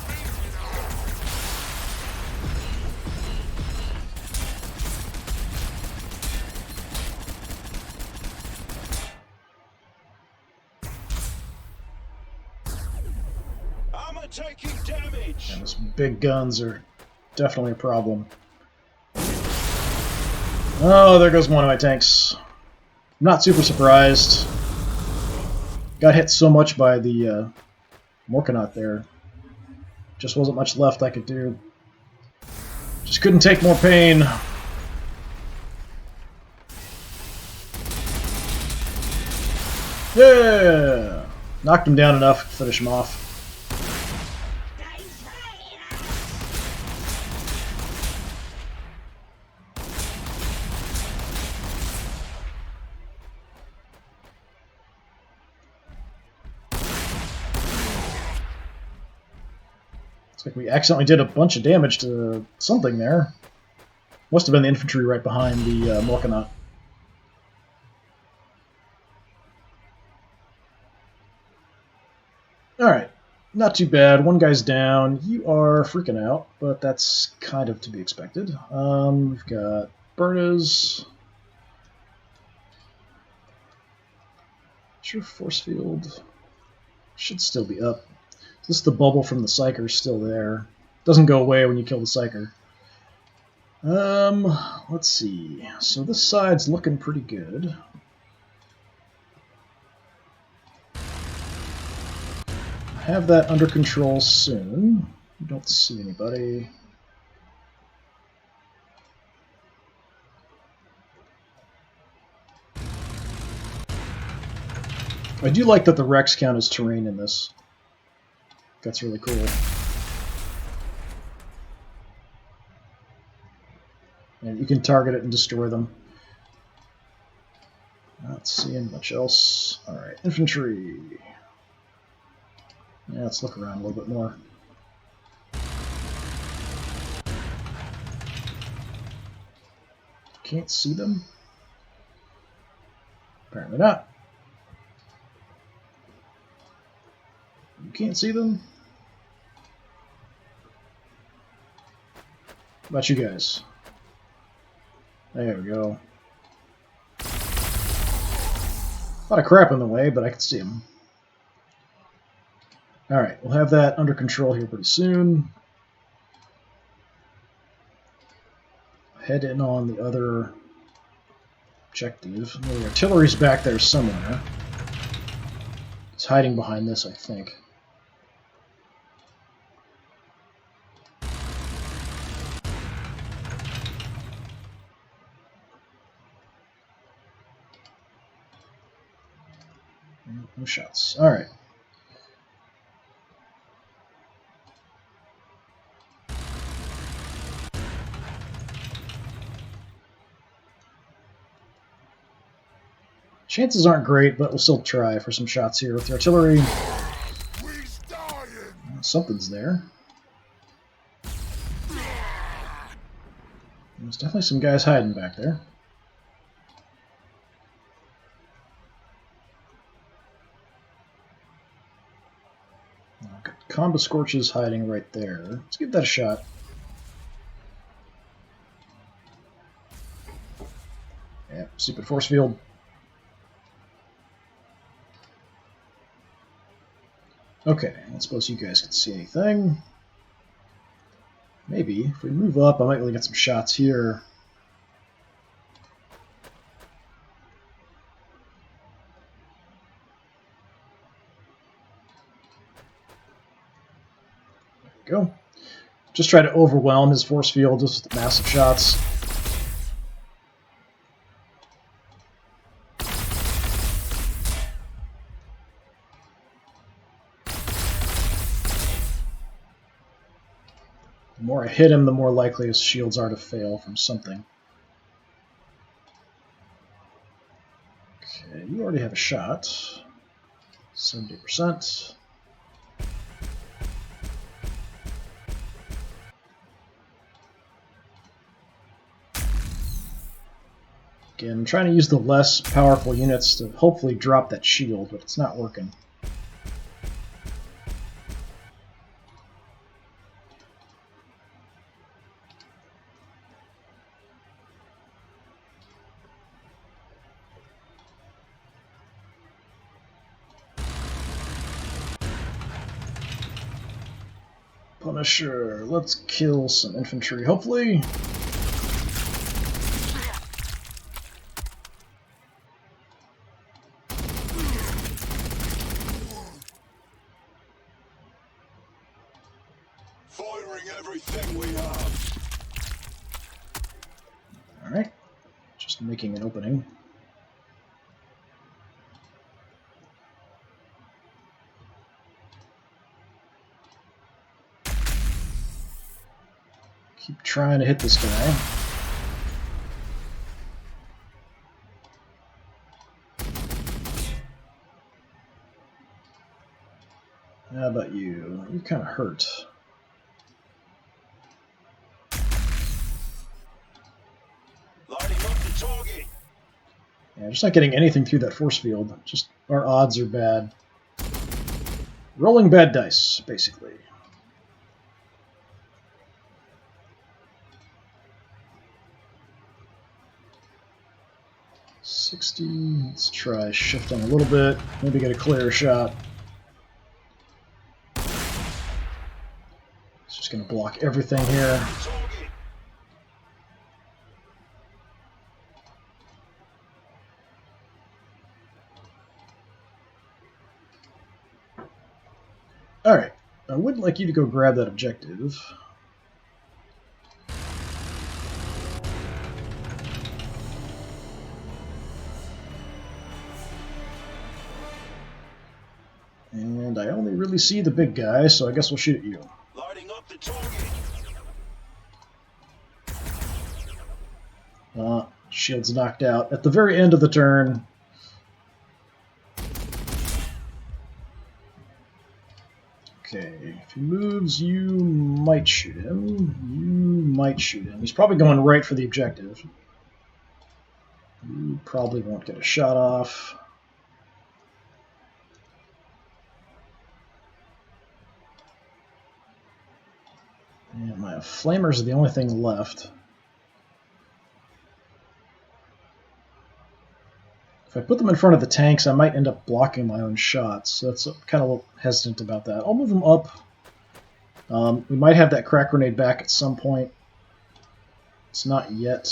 Speaker 2: Armor taking damage.
Speaker 1: And those big guns are definitely a problem. Oh, there goes one of my tanks. I'm not super surprised. Got hit so much by the Morkanaut there. Just wasn't much left I could do. Just couldn't take more pain. Yeah! Knocked him down enough to finish him off. Looks like we accidentally did a bunch of damage to something there. Must have been the infantry right behind the Morkanaut. Alright, not too bad. One guy's down. You are freaking out, but that's kind of to be expected. We've got Bertas. Sure, force field should still be up. This is the bubble from the Psyker still there. Doesn't go away when you kill the Psyker. Let's see. So this side's looking pretty good. Have that under control soon. Don't see anybody. I do like that the Rex count as terrain in this. That's really cool. And you can target it and destroy them. Not seeing much else. Alright, infantry. Yeah, let's look around a little bit more. Can't see them? Apparently not. You can't see them? How about you guys? There we go. A lot of crap in the way, but I can see them. Alright, we'll have that under control here pretty soon. Head in on the other objective. The artillery's back there somewhere. It's hiding behind this, I think. No shots. All right. Chances aren't great, but we'll still try for some shots here with the artillery. Something's there. There's definitely some guys hiding back there. Combo Scorches hiding right there. Let's give that a shot. Yeah, stupid force field. Okay, I don't suppose you guys can see anything. Maybe. If we move up, I might be able to get some shots here. There we go. Just try to overwhelm his force field just with massive shots. The more I hit him, the more likely his shields are to fail from something. Okay, you already have a shot. 70%. Again, I'm trying to use the less powerful units to hopefully drop that shield, but it's not working. Punisher, let's kill some infantry, hopefully.
Speaker 2: Firing everything we have.
Speaker 1: Alright, just making an opening. Keep trying to hit this guy. How about you? You're kind of hurt.
Speaker 2: Lighting up the target.
Speaker 1: Yeah, just not getting anything through that force field. Just our odds are bad. Rolling bad dice, basically. Let's try shifting a little bit. Maybe get a clear shot. It's just going to block everything here. Alright, I would like you to go grab that objective. And I only really see the big guy, so I guess we'll shoot at you.
Speaker 2: Lighting up the target.
Speaker 1: Shield's knocked out at the very end of the turn. Okay, if he moves, you might shoot him. You might shoot him. He's probably going right for the objective. You probably won't get a shot off. And my flamers are the only thing left. If I put them in front of the tanks, I might end up blocking my own shots. So that's kind of a little hesitant about that. I'll move them up. We might have that crack grenade back at some point. It's not yet.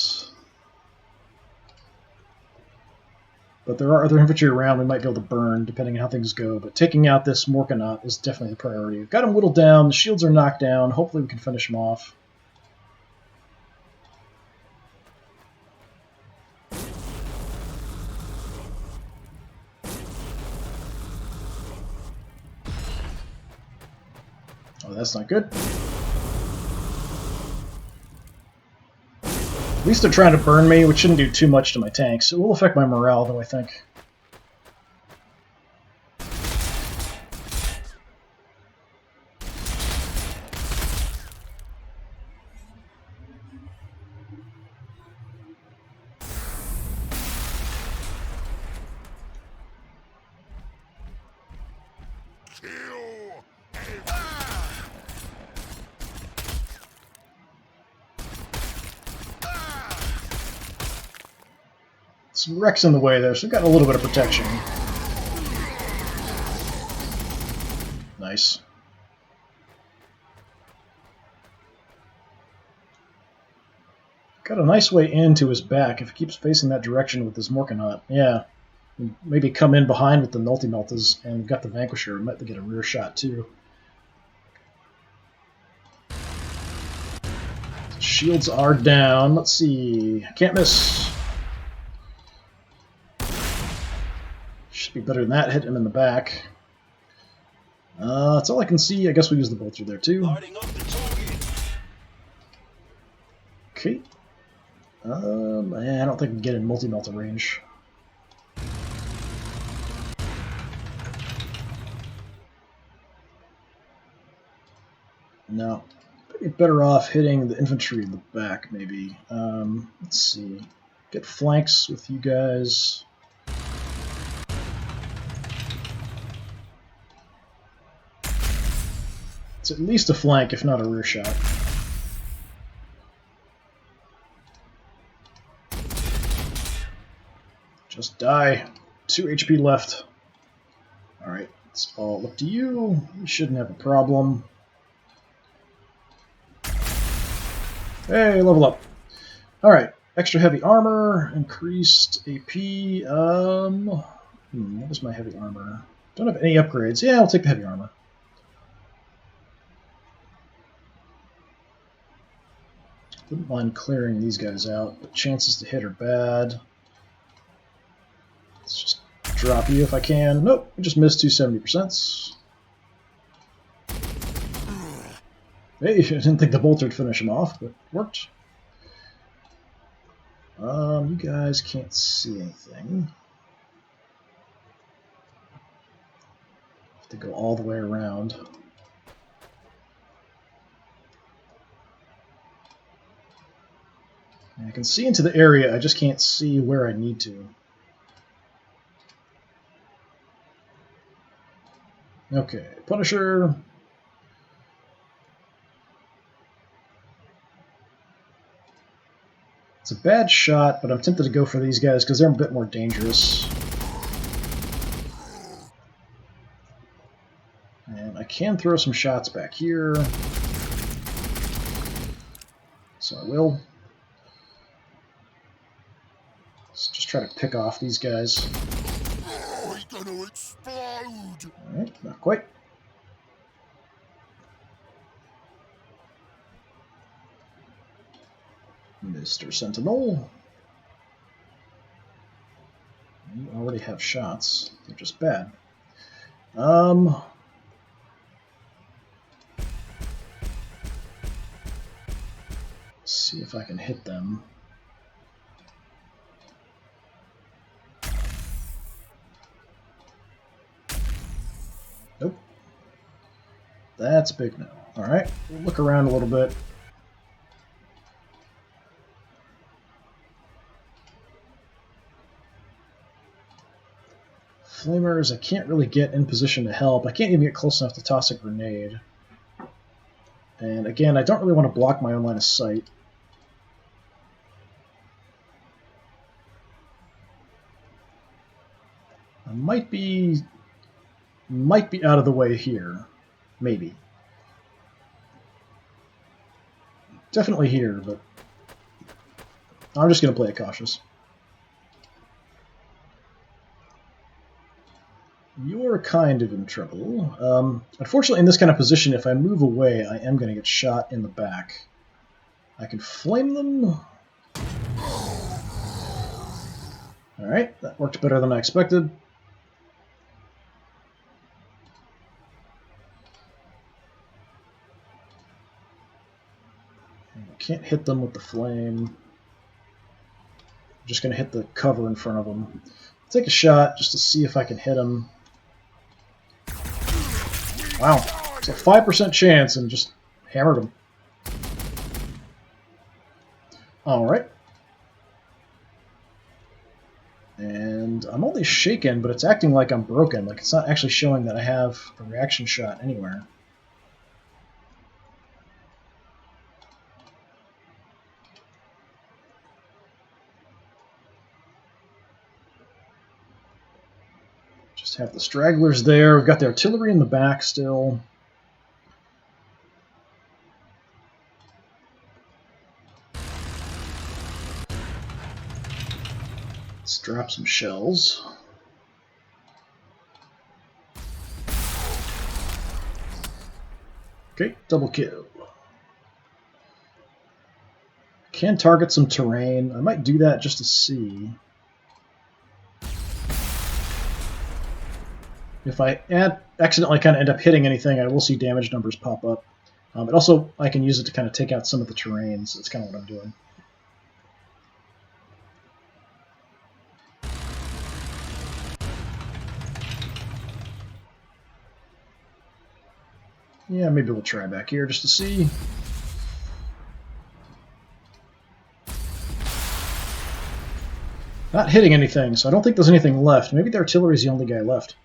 Speaker 1: But there are other infantry around we might be able to burn, depending on how things go. But taking out this Morkanaut is definitely the priority. We've got him whittled down. The shields are knocked down. Hopefully we can finish him off. That's not good. At least they're trying to burn me, which shouldn't do too much to my tanks. It will affect my morale, though, I think. Some wrecks in the way, though, so we've got a little bit of protection. Nice. Got a nice way into his back if he keeps facing that direction with his Morkanot. Yeah. Maybe come in behind with the Multi-Meltas and got the Vanquisher. Might get a rear shot, too. Shields are down. Let's see. Can't miss. Should be better than that. Hit him in the back. That's all I can see. I guess we use the bolter there, too. Okay. I don't think we can get in multi-melta range. No. Probably better off hitting the infantry in the back, maybe. Let's see. Get flanks with you guys. It's at least a flank, if not a rear shot. Just die. 2 HP left. Alright, it's all up to you. You shouldn't have a problem. Hey, level up. Alright, extra heavy armor, increased AP. What is my heavy armor? Don't have any upgrades. Yeah, I'll take the heavy armor. Wouldn't mind clearing these guys out, but chances to hit are bad. Let's just drop you if I can. Nope, we just missed 270%. Hey, I didn't think the bolter would finish him off, but it worked. You guys can't see anything. Have to go all the way around. And I can see into the area, I just can't see where I need to. Okay, Punisher. It's a bad shot, but I'm tempted to go for these guys because they're a bit more dangerous. And I can throw some shots back here. So I will. Let's just try to pick off these guys. Gonna explode. Alright, not quite. Mr. Sentinel. You already have shots. They're just bad. Let's see if I can hit them. Nope. That's big no. Alright, we'll look around a little bit. Flamers, I can't really get in position to help. I can't even get close enough to toss a grenade. And again, I don't really want to block my own line of sight. I might be out of the way here. Maybe. Definitely here, but I'm just going to play it cautious. You're kind of in trouble. Unfortunately, in this kind of position, if I move away, I am going to get shot in the back. I can flame them. Alright, that worked better than I expected. Can't hit them with the flame. I'm just going to hit the cover in front of them. Take a shot just to see if I can hit them. Wow, it's a 5% chance and just hammered them. Alright. And I'm only shaken, but it's acting like I'm broken. Like it's not actually showing that I have a reaction shot anywhere. Just have the stragglers there. We've got the artillery in the back still. Let's drop some shells. Okay, double kill. Can target some terrain. I might do that just to see. If I accidentally kind of end up hitting anything, I will see damage numbers pop up. But also, I can use it to kind of take out some of the terrain, so that's kind of what I'm doing. Yeah, maybe we'll try back here just to see. Not hitting anything, so I don't think there's anything left. Maybe the artillery's the only guy left.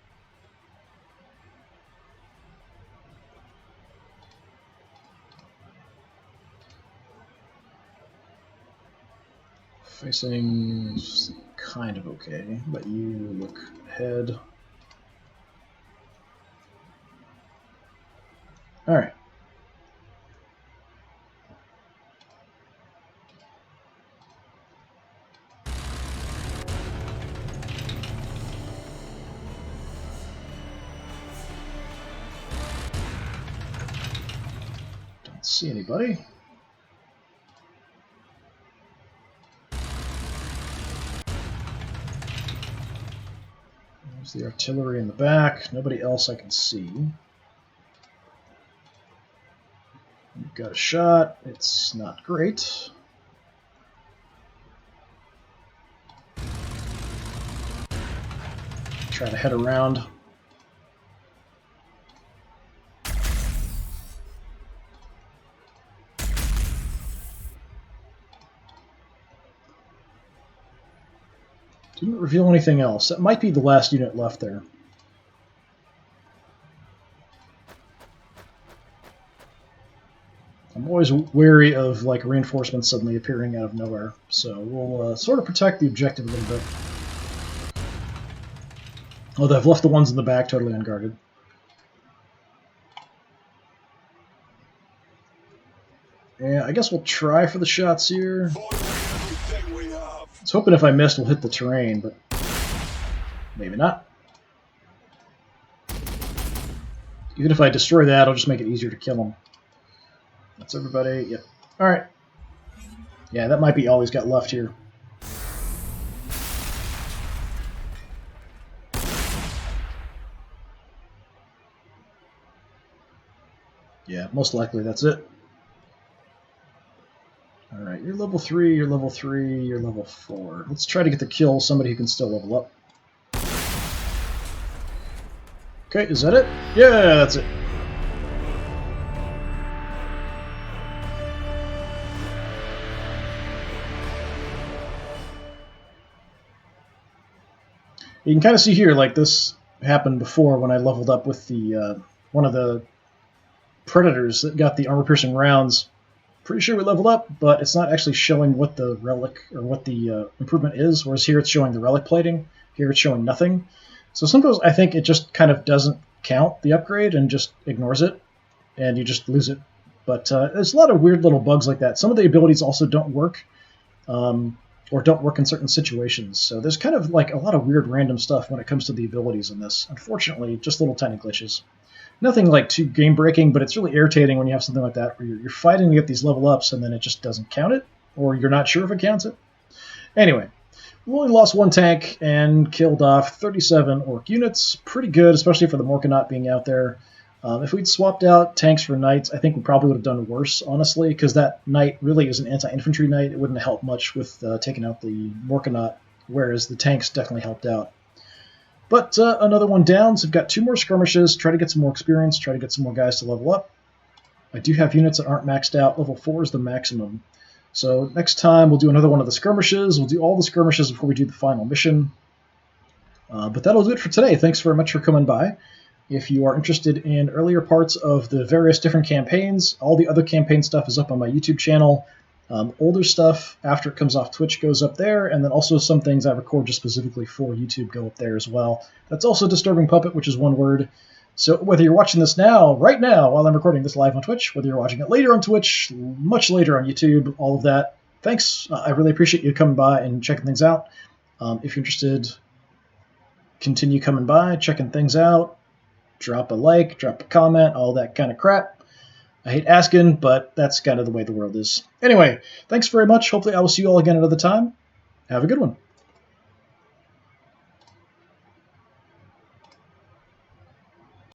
Speaker 1: Facing kind of okay, but you look ahead. Alright. Don't see anybody. There's the artillery in the back. Nobody else I can see. We've got a shot. It's not great. Try to head around. Didn't reveal anything else. That might be the last unit left there. I'm always wary of like reinforcements suddenly appearing out of nowhere, so we'll sort of protect the objective a little bit. Although I've left the ones in the back totally unguarded. Yeah, I guess we'll try for the shots here. I was hoping if I missed we'll hit the terrain, but maybe not. Even if I destroy that, I'll just make it easier to kill them. That's everybody. Yep. Alright. Yeah, that might be all he's got left here. Yeah, most likely that's it. Alright, you're level 3, you're level 3, you're level 4. Let's try to get the kill somebody who can still level up. Okay, is that it? Yeah, that's it. You can kind of see here, like this happened before when I leveled up with the one of the predators that got the armor-piercing rounds. Pretty sure we leveled up, but it's not actually showing what the relic or what the improvement is, whereas here it's showing the relic plating. Here it's showing nothing. So sometimes I think it just kind of doesn't count the upgrade and just ignores it, and you just lose it. But there's a lot of weird little bugs like that. Some of the abilities also don't work. Or don't work in certain situations. So there's kind of like a lot of weird random stuff when it comes to the abilities in this. Unfortunately, just little tiny glitches. Nothing like too game-breaking, but it's really irritating when you have something like that where you're fighting to get these level ups and then it just doesn't count it, or you're not sure if it counts it. Anyway, we only lost one tank and killed off 37 orc units. Pretty good, especially for the Morkanaut being out there. If we'd swapped out tanks for knights, I think we probably would have done worse, honestly, because that knight really is an anti-infantry knight. It wouldn't have helped much with taking out the Morkanaut, whereas the tanks definitely helped out. But another one down, so we've got 2 more skirmishes, try to get some more experience, try to get some more guys to level up. I do have units that aren't maxed out. Level 4 is the maximum. So next time we'll do another one of the skirmishes. We'll do all the skirmishes before we do the final mission. But that'll do it for today. Thanks very much for coming by. If you are interested in earlier parts of the various different campaigns, all the other campaign stuff is up on my YouTube channel. Older stuff, after it comes off Twitch, goes up there, and then also some things I record just specifically for YouTube go up there as well. That's also DisturbingPuppet, which is one word. So whether you're watching this now, right now, while I'm recording this live on Twitch, whether you're watching it later on Twitch, much later on YouTube, all of that, thanks. I really appreciate you coming by and checking things out. If you're interested, continue coming by, checking things out. Drop a like, drop a comment, all that kind of crap. I hate asking, but that's kind of the way the world is. Anyway, thanks very much. Hopefully I will see you all again another time. Have a good one.